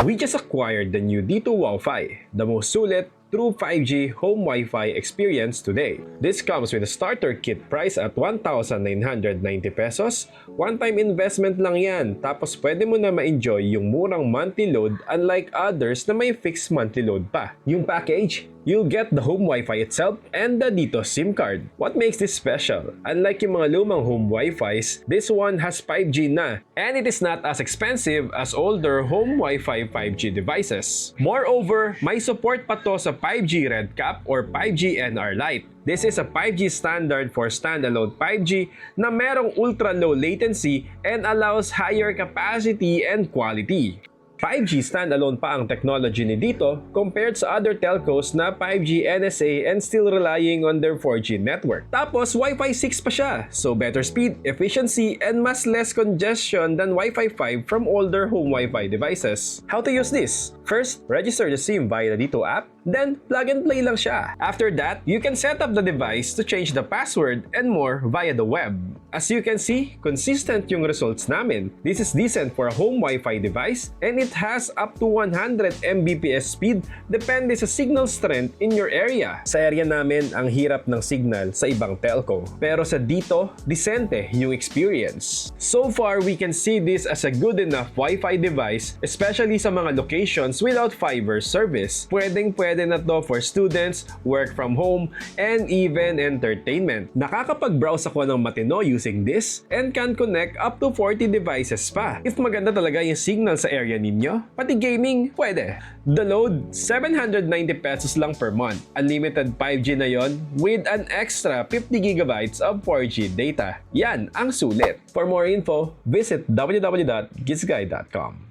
We just acquired the new Dito Wi-Fi, the most sulit true 5G home Wi-Fi experience today. This comes with a starter kit price at 1,990 pesos. One-time investment lang yan, tapos pwede mo na ma-enjoy yung murang monthly load unlike others na may fixed monthly load pa. Yung package, you'll get the home Wi-Fi itself and the Dito SIM card. What makes this special? Unlike yung mga lumang home Wi-Fis, this one has 5G na, and it is not as expensive as older home Wi-Fi 5G devices. Moreover, may support pa to sa 5G RedCap or 5G NR Lite. This is a 5G standard for standalone 5G na merong ultra-low latency and allows higher capacity and quality. 5G standalone pa ang technology ni Dito compared sa other telcos na 5G NSA and still relying on their 4G network. Tapos Wi-Fi 6 pa siya, so better speed, efficiency, and mas less congestion than Wi-Fi 5 from older home Wi-Fi devices. How to use this? First, register the SIM via the Dito app, then plug and play lang siya. After that, you can set up the device to change the password and more via the web. As you can see, consistent yung results namin. This is decent for a home Wi-Fi device and it has up to 100 Mbps speed depende sa signal strength in your area. Sa area namin, ang hirap ng signal sa ibang telco. Pero sa Dito, decente yung experience. So far, we can see this as a good enough Wi-Fi device, especially sa mga locations without fiber service. Pwedeng-pwede na to for students, work from home, and even entertainment. Nakakapag-browse ako ng matino using this and can connect up to 40 devices pa. If maganda talaga yung signal sa area ninyo, pati gaming, pwede. The load, 790 pesos lang per month. Unlimited 5G na yon with an extra 50 gigabytes of 4G data. Yan ang sulit. For more info, visit www.gizguy.com.